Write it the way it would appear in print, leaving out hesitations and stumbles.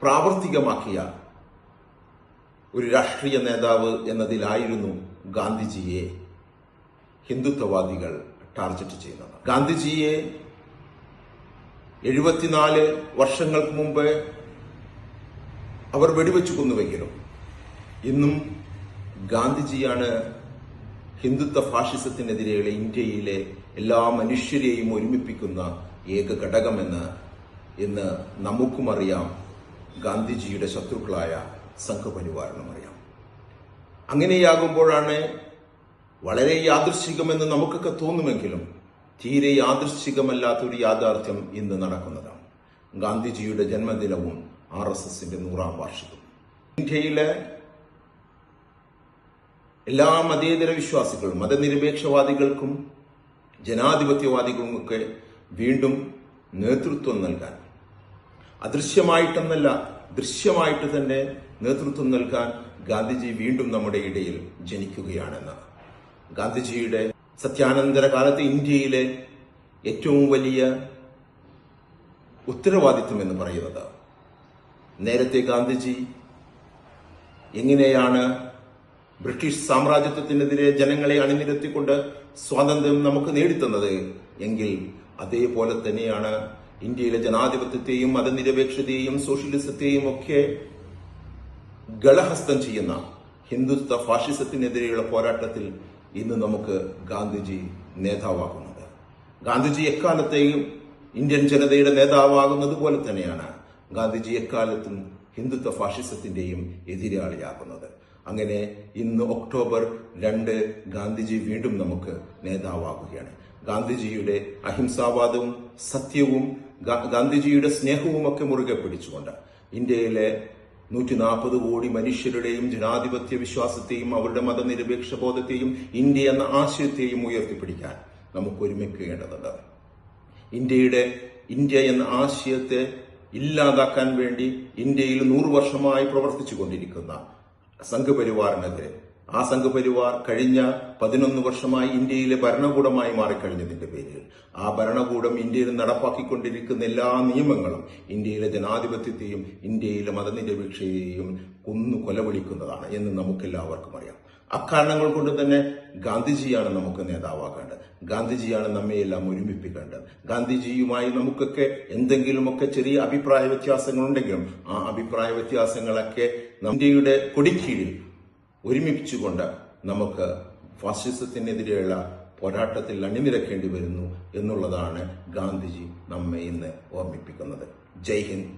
പ്രാവർത്തികമാക്കിയ ഒരു രാഷ്ട്രീയ നേതാവ് എന്നതിലായിരുന്നു ഗാന്ധിജിയെ ഹിന്ദുത്വവാദികൾ ടാർഗറ്റ് ചെയ്യുന്നത്. ഗാന്ധിജിയെ 74 വർഷങ്ങൾക്ക് മുമ്പ് അവർ വെടിവെച്ചു കൊന്നുവെങ്കിലും ഇന്നും ഗാന്ധിജിയാണ് ഹിന്ദുത്വ ഫാഷിസത്തിനെതിരെയുള്ള ഇന്ത്യയിലെ എല്ലാ മനുഷ്യരെയും ഒരുമിപ്പിക്കുന്ന ഏക ഘടകമെന്ന് ഇന്ന് നമുക്കും അറിയാം, ഗാന്ധിജിയുടെ ശത്രുക്കളായ സംഘപരിവാറിനും അറിയാം. അങ്ങനെയാകുമ്പോഴാണ് വളരെ യാദൃശ്ചികമെന്ന് നമുക്കൊക്കെ തോന്നുമെങ്കിലും തീരെ യാദൃശ്ചികമല്ലാത്തൊരു യാഥാർത്ഥ്യം ഇന്ന് നടക്കുന്നതാണ്. ഗാന്ധിജിയുടെ ജന്മദിനവും RSSന്റെ 100ാം വാർഷികവും. ഇന്ത്യയിലെ എല്ലാ മതേതര വിശ്വാസികളും മതനിരപേക്ഷവാദികൾക്കും ജനാധിപത്യവാദികൾക്കുമൊക്കെ വീണ്ടും നേതൃത്വം നൽകാൻ, അദൃശ്യമായിട്ടെന്നല്ല ദൃശ്യമായിട്ട് തന്നെ നേതൃത്വം നൽകാൻ ഗാന്ധിജി വീണ്ടും നമ്മുടെ ഇടയിൽ ജനിക്കുകയാണെന്ന്. ഗാന്ധിജിയുടെ സത്യാനന്തര കാലത്ത് ഇന്ത്യയിലെ ഏറ്റവും വലിയ ഉത്തരവാദിത്വം എന്ന് പറയുന്നത്, നേരത്തെ ഗാന്ധിജി എങ്ങനെയാണ് ബ്രിട്ടീഷ് സാമ്രാജ്യത്വത്തിനെതിരെ ജനങ്ങളെ അണിനിരത്തിക്കൊണ്ട് സ്വാതന്ത്ര്യം നമുക്ക് നേടിത്തന്നത് എങ്കിൽ അതേപോലെ തന്നെയാണ് ഇന്ത്യയിലെ ജനാധിപത്യത്തെയും മതനിരപേക്ഷതയെയും സോഷ്യലിസത്തെയും ഒക്കെ ഗളഹസ്തം ചെയ്യുന്ന ഹിന്ദുത്വ ഫാഷിസത്തിനെതിരെയുള്ള പോരാട്ടത്തിൽ ഇന്ന് നമുക്ക് ഗാന്ധിജി നേതാവാകുന്നത്. ഗാന്ധിജി എക്കാലത്തെയും ഇന്ത്യൻ ജനതയുടെ നേതാവാകുന്നത് പോലെ തന്നെയാണ് ഗാന്ധിജി എക്കാലത്തും ഹിന്ദുത്വ ഫാഷിസത്തിന്റെയും എതിരാളിയാകുന്നത്. അങ്ങനെ ഇന്ന് ഒക്ടോബർ 2 ഗാന്ധിജി വീണ്ടും നമുക്ക് നേതാവാകുകയാണ്. ഗാന്ധിജിയുടെ അഹിംസാവാദവും സത്യവും ഗാന്ധിജിയുടെ സ്നേഹവും ഒക്കെ മുറുകെ പിടിച്ചുകൊണ്ട് ഇന്ത്യയിലെ 140 കോടി മനുഷ്യരുടെയും ജനാധിപത്യ വിശ്വാസത്തെയും അവരുടെ മതനിരപേക്ഷ ബോധത്തെയും ഇന്ത്യ എന്ന ആശയത്തെയും ഉയർത്തിപ്പിടിക്കാൻ നമുക്ക് ഒരുമിക്കേണ്ടതുണ്ട്. ഇന്ത്യ എന്ന ആശയത്തെ ഇല്ലാതാക്കാൻ വേണ്ടി ഇന്ത്യയിൽ 100 വർഷമായി പ്രവർത്തിച്ചു കൊണ്ടിരിക്കുന്ന സംഘപരിവാറിനെതിരെ, ആ സംഘപരിവാർ കഴിഞ്ഞ 11 വർഷമായി ഇന്ത്യയിലെ ഭരണകൂടമായി മാറിക്കഴിഞ്ഞതിന്റെ പേരിൽ ആ ഭരണകൂടം ഇന്ത്യയിൽ നടപ്പാക്കിക്കൊണ്ടിരിക്കുന്ന എല്ലാ നിയമങ്ങളും ഇന്ത്യയിലെ ജനാധിപത്യത്തെയും ഇന്ത്യയിലെ മതനിരപേക്ഷതയെയും കൊലവിളിക്കുന്നതാണ് എന്ന് നമുക്കെല്ലാവർക്കും അറിയാം. അക്കാരണങ്ങൾ കൊണ്ട് തന്നെ ഗാന്ധിജിയാണ് നമുക്ക് നേതാവാകേണ്ടത്. ഗാന്ധിജിയാണ് നമ്മയെല്ലാം ഒരുമിപ്പിക്കേണ്ടത്. ഗാന്ധിജിയുമായി നമുക്കൊക്കെ എന്തെങ്കിലുമൊക്കെ ചെറിയ അഭിപ്രായ വ്യത്യാസങ്ങളുണ്ടെങ്കിലും ആ അഭിപ്രായ വ്യത്യാസങ്ങളൊക്കെ ഇന്ത്യയുടെ കൊടിക്കീഴിൽ ഒരുമിപ്പിച്ചുകൊണ്ട് നമുക്ക് ഫാഷിസത്തിനെതിരെയുള്ള പോരാട്ടത്തിൽ അണിനിരക്കേണ്ടി വരുന്നു എന്നുള്ളതാണ് ഗാന്ധിജി നമ്മെ ഇന്ന് ഓർമ്മിപ്പിക്കുന്നത്. ജയ് ഹിന്ദ്.